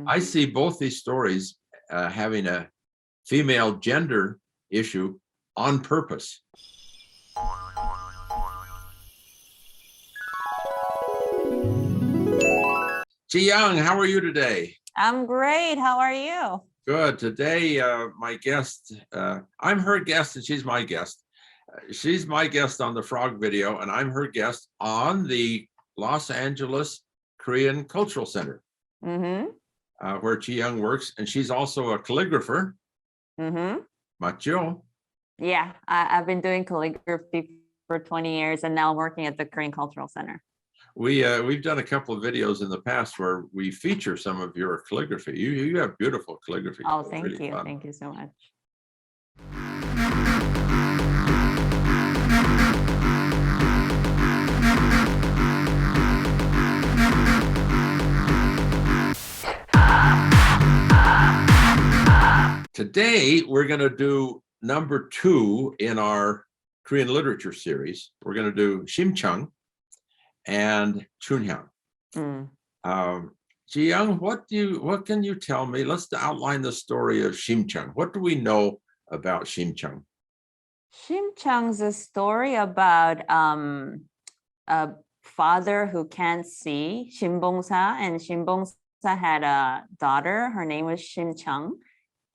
I see both these stories having a female gender issue on purpose. Jiyoung, how are you today? I'm great. How are you? Good. Today, my guest, I'm her guest and she's my guest. She's my guest on the Frog video, and I'm her guest on the Los Angeles Korean Cultural Center, where Jiyoung works, and she's also a calligrapher. 맞죠? Yeah, I've been doing calligraphy for 20 years, and now I'm working at the Korean Cultural Center. We've done a couple of videos in the past where we feature some of your calligraphy. You have beautiful calligraphy. Oh, thank you. Fun. Thank you so much. Today, we're going to do number 2 in our Korean literature series. We're going to do Shim and Chunhyang. Jiyoung, what can you tell me? Let's outline the story of Shim. What do we know about Shim? Shim's a story about a father who can't see, Shimbongsa, and Shimbongsa had a daughter. Her name was Shim.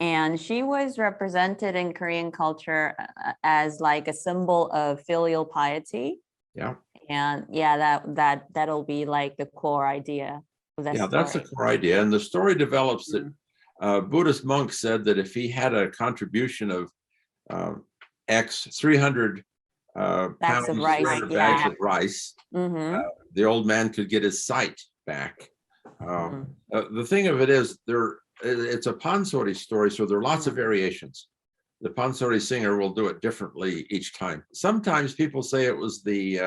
And she was represented in Korean culture as like a symbol of filial piety. Yeah. And yeah, that'll be like the core idea of that story. That's the core idea. And the story develops that Buddhist monks said that if he had a contribution of 300 bags of rice, bags of rice, the old man could get his sight back. The thing of it is, it's a pansori story, so there are lots of variations. The pansori singer will do it differently each time. Sometimes people say it was the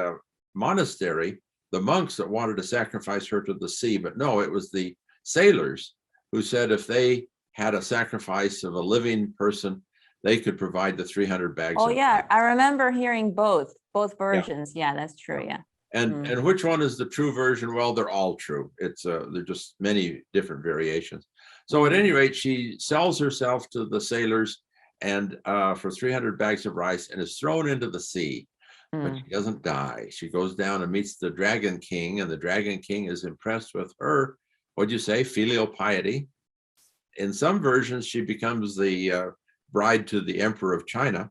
monastery, the monks that wanted to sacrifice her to the sea, but no, it was the sailors who said if they had a sacrifice of a living person, they could provide the 300 bags. Oh yeah, I remember hearing both versions. Yeah, that's true. Yeah. And which one is the true version? Well, they're all true. It's they're just many different variations. So at any rate, she sells herself to the sailors and for 300 bags of rice and is thrown into the sea. But she doesn't die. She goes down and meets the Dragon King, and the Dragon King is impressed with her, what'd you say, filial piety. In some versions, she becomes the bride to the Emperor of China.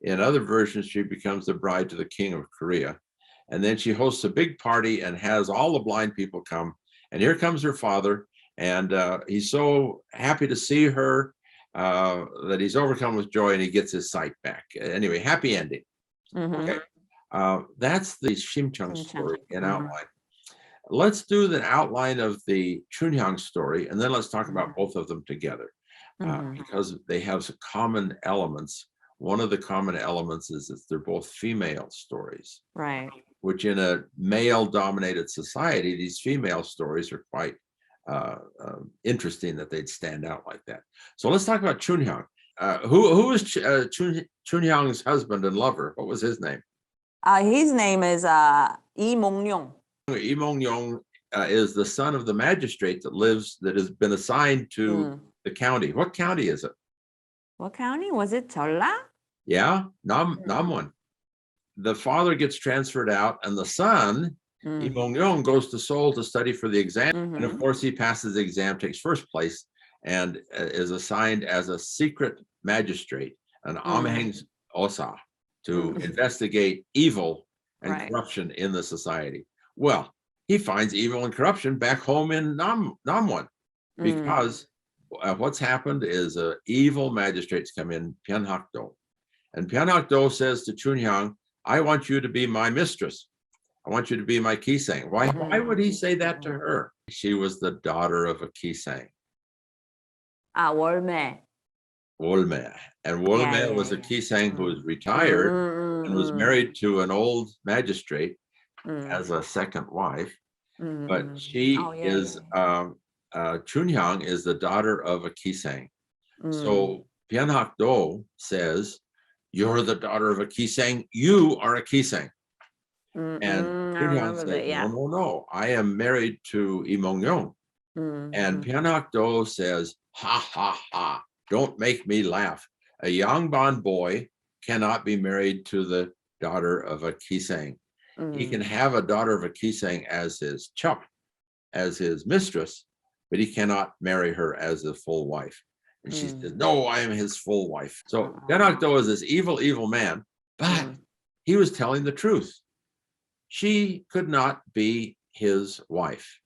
In other versions, she becomes the bride to the King of Korea. And then she hosts a big party and has all the blind people come. And here comes her father. And he's so happy to see her that he's overcome with joy and he gets his sight back. Anyway, happy ending. Okay. That's the Shim story in outline. Let's do the outline of the Chunhyang story, and then let's talk about both of them together because they have some common elements. One of the common elements is that they're both female stories. Right. Which in a male-dominated society, these female stories are quite interesting that they'd stand out like that. So let's talk about Chunhyang. Who was Chunhyang's husband and lover? What was his name? His name is Lee Mong-yong. Lee Mong-yong is the son of the magistrate that has been assigned to the county. What county is it? What county? Was it Jeolla? Yeah, Namwon. The father gets transferred out, and the son, Lee Mong-yong, goes to Seoul to study for the exam. And of course, he passes the exam, takes first place, and is assigned as a secret magistrate, an amheng osa, to investigate evil and corruption in the society. Well, he finds evil and corruption back home in Namwon because what's happened is evil magistrates come in, Pyeonhak-do. And Pyeonhak-do says to Chunhyang, I want you to be my mistress. I want you to be my kisang. Why would he say that to her? She was the daughter of a kisang. Wolme. Wolme. And Wolme was a kisang who was retired and was married to an old magistrate as a second wife. But she is, Chunhyang is the daughter of a kisang. So Pyeonhak-do says, you're the daughter of a kisang, you are a kisang. And Chunhyang said, no, I am married to Lee Mong-yong. And Pyeonhak-do says, ha, ha, ha, don't make me laugh. A Yangban boy cannot be married to the daughter of a Kisang. He can have a daughter of a Kisang as his chup, as his mistress, but he cannot marry her as a full wife. And she says, no, I am his full wife. So Pyeonhak-do is this evil, evil man, but he was telling the truth. She could not be his wife.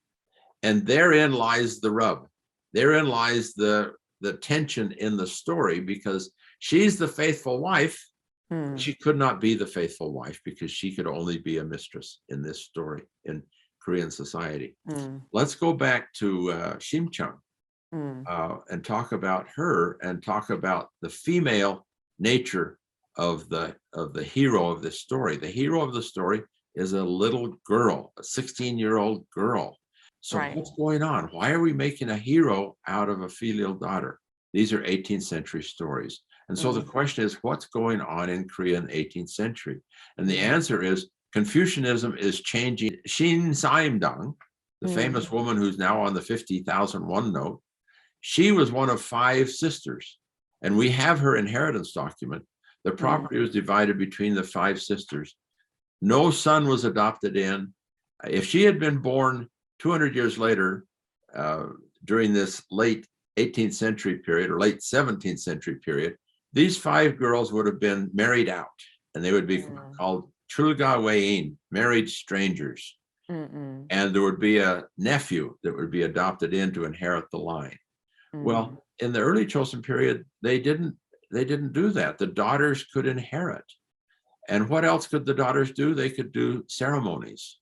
And therein lies the rub. Therein lies the tension in the story, because she's the faithful wife. She could not be the faithful wife because she could only be a mistress in this story in Korean society. Let's go back to Shim Chung and talk about her and talk about the female nature of the hero of this story. The hero of the story is a little girl, a 16-year-old girl. So what's going on? Why are we making a hero out of a filial daughter? These are 18th century stories. And so the question is, what's going on in Korea in the 18th century? And the answer is Confucianism is changing. Shin Saimdang, the famous woman who's now on the 50,001 note, she was one of 5 sisters. And we have her inheritance document. The property was divided between the 5 sisters. No son was adopted in. If she had been born 200 years later, during this late 18th century period or late 17th century period, these 5 girls would have been married out, and they would be called Chulga Wein, married strangers. And there would be a nephew that would be adopted in to inherit the line. Well, in the early Chosun period, they didn't do that. The daughters could inherit. And what else could the daughters do? They could do ceremonies.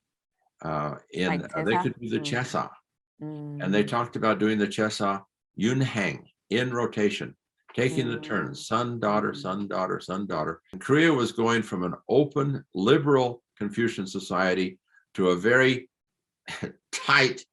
They could do the chesa. And they talked about doing the chesa Chunhyang, in rotation, taking the turns, son, daughter, son, daughter, son, daughter. And Korea was going from an open, liberal Confucian society to a very tight,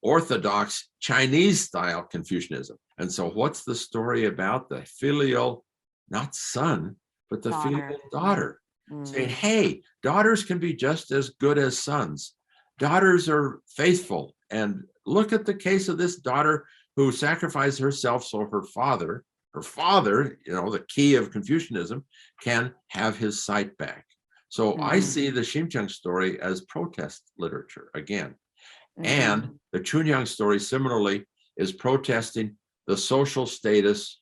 orthodox Chinese-style Confucianism. And so what's the story about? The filial, not son, but the filial daughter. Saying, hey, daughters can be just as good as sons. Daughters are faithful. And look at the case of this daughter who sacrificed herself so her father, the key of Confucianism, can have his sight back. So I see the Shim Chung story as protest literature again. And the Chunhyang story similarly is protesting the social status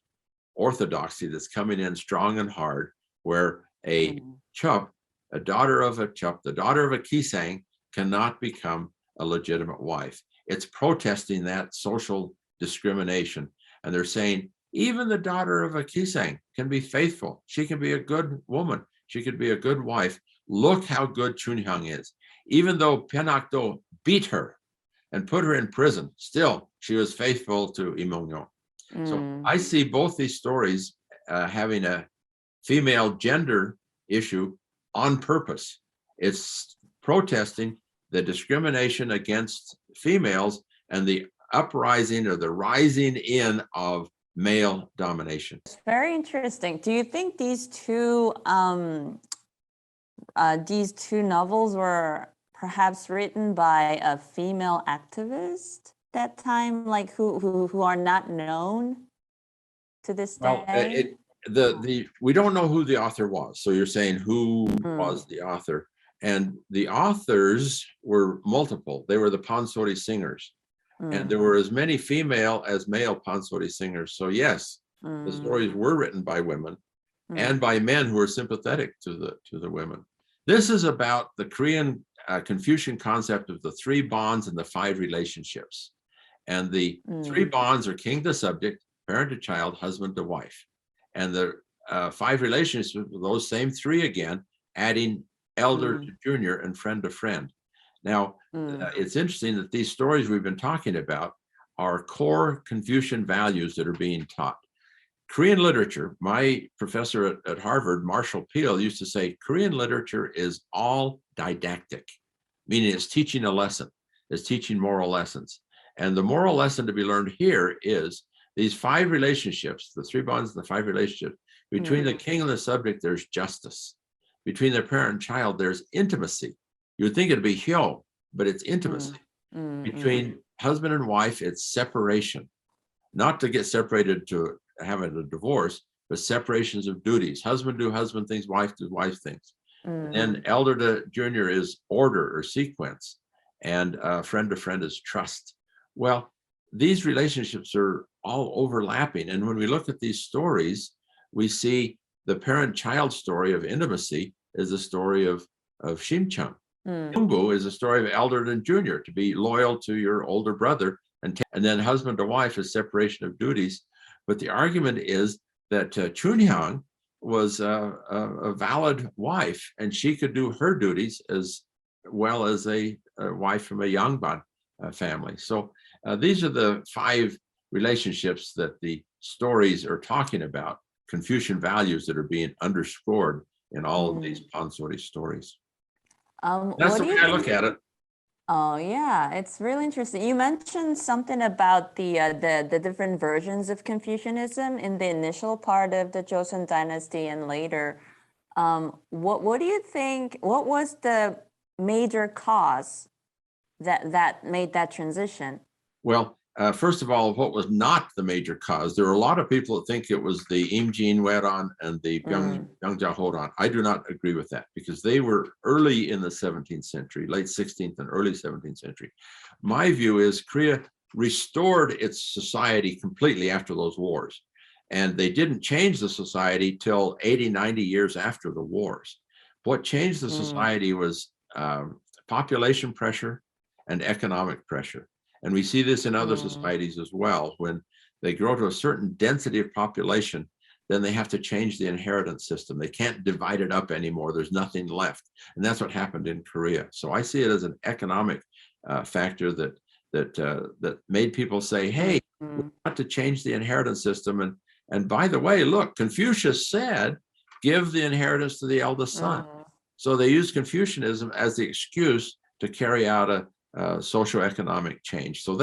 orthodoxy that's coming in strong and hard, where a chup, a daughter of a chup, the daughter of a kisang, cannot become a legitimate wife. It's protesting that social discrimination. And they're saying, even the daughter of a kisang can be faithful. She can be a good woman. She could be a good wife. Look how good Chunhyang is. Even though Pyeonhak-do beat her and put her in prison, still she was faithful to Imongyo. So I see both these stories having a female gender issue on purpose. It's protesting the discrimination against females and the uprising or the rising in of male domination. Very interesting. Do you think these two novels were perhaps written by a female activist that time, like who are not known to this day? We don't know who the author was. So you're saying who was the author? And the authors were multiple. They were the pansori singers. And there were as many female as male pansori singers. So yes, the stories were written by women and by men who were sympathetic to the women. This is about the Korean Confucian concept of the 3 bonds and the 5 relationships. And the 3 bonds are king to subject, parent to child, husband to wife. And the 5 relationships with those same 3 again, adding elder to junior and friend to friend. Now, it's interesting that these stories we've been talking about are core Confucian values that are being taught. Korean literature, my professor at Harvard, Marshall Peale, used to say, Korean literature is all didactic, meaning it's teaching a lesson, it's teaching moral lessons. And the moral lesson to be learned here is these 5 relationships, the 3 bonds and the 5 relationships, between the king and the subject, there's justice. Between the parent and child, there's intimacy. You would think it'd be hyo, but it's intimacy. Between husband and wife, it's separation. Not to get separated to having a divorce, but separations of duties. Husband do husband things, wife do wife things. And elder to junior is order or sequence, and friend to friend is trust. Well, these relationships are all overlapping. And when we look at these stories, we see the parent-child story of intimacy is the story of Shim is a story of elder and junior, to be loyal to your older brother, and then husband to wife is separation of duties. But the argument is that Chunhyang was a valid wife, and she could do her duties as well as a wife from a Yangban family. So these are the 5 relationships that the stories are talking about, Confucian values that are being underscored in all of these Pansori stories. That's the way I look at it. Oh yeah, it's really interesting. You mentioned something about the different versions of Confucianism in the initial part of the Joseon dynasty and later. What do you think? What was the major cause that made that transition? Well, first of all, what was not the major cause? There are a lot of people that think it was the Imjin Weran and the Gyeongjang Horan. I do not agree with that, because they were early in the 17th century, late 16th and early 17th century. My view is Korea restored its society completely after those wars. And they didn't change the society till 80, 90 years after the wars. What changed the society was population pressure and economic pressure. And we see this in other societies as well. When they grow to a certain density of population, then they have to change the inheritance system. They can't divide it up anymore. There's nothing left. And that's what happened in Korea. So I see it as an economic factor that made people say, hey, we have to change the inheritance system. And by the way, look, Confucius said, give the inheritance to the eldest son. So they used Confucianism as the excuse to carry out a socioeconomic change. So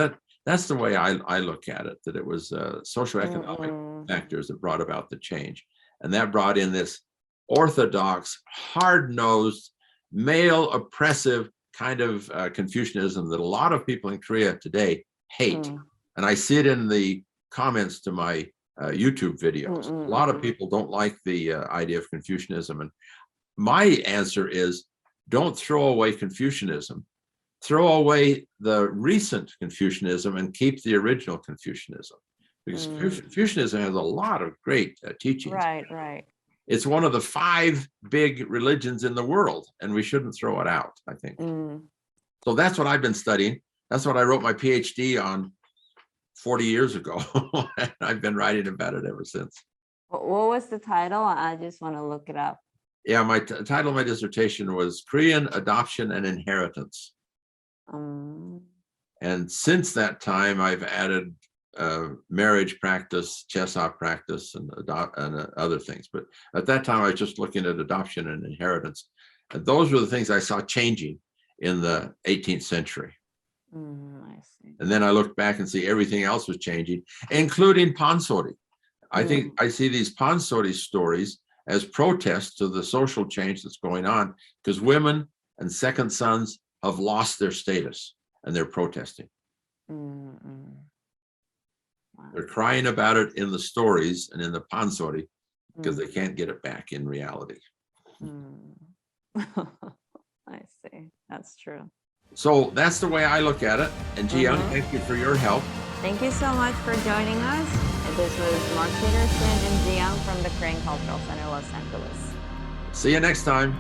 that's the way I look at it, that it was socioeconomic factors that brought about the change. And that brought in this orthodox, hard-nosed, male oppressive kind of Confucianism that a lot of people in Korea today hate. And I see it in the comments to my YouTube videos. A lot of people don't like the idea of Confucianism. And my answer is, don't throw away Confucianism. Throw away the recent Confucianism and keep the original Confucianism, because Confucianism has a lot of great teachings. Right. It's one of the 5 big religions in the world, and we shouldn't throw it out, I think. So that's what I've been studying. That's what I wrote my PhD on 40 years ago. And I've been writing about it ever since. What was the title? I just want to look it up. Yeah, my title of my dissertation was Korean Adoption and Inheritance. And since that time, I've added marriage practice, chesa practice, and other things. But at that time, I was just looking at adoption and inheritance. And those were the things I saw changing in the 18th century. I see. And then I looked back and see everything else was changing, including Pansori. I think I see these Pansori stories as protests to the social change that's going on, because women and second sons have lost their status and they're protesting. Wow. They're crying about it in the stories and in the Pansori because they can't get it back in reality. I see. That's true. So that's the way I look at it. And Jiyoung, thank you for your help. Thank you so much for joining us. This was Mark Peterson and Jiyoung from the Korean Cultural Center, Los Angeles. See you next time.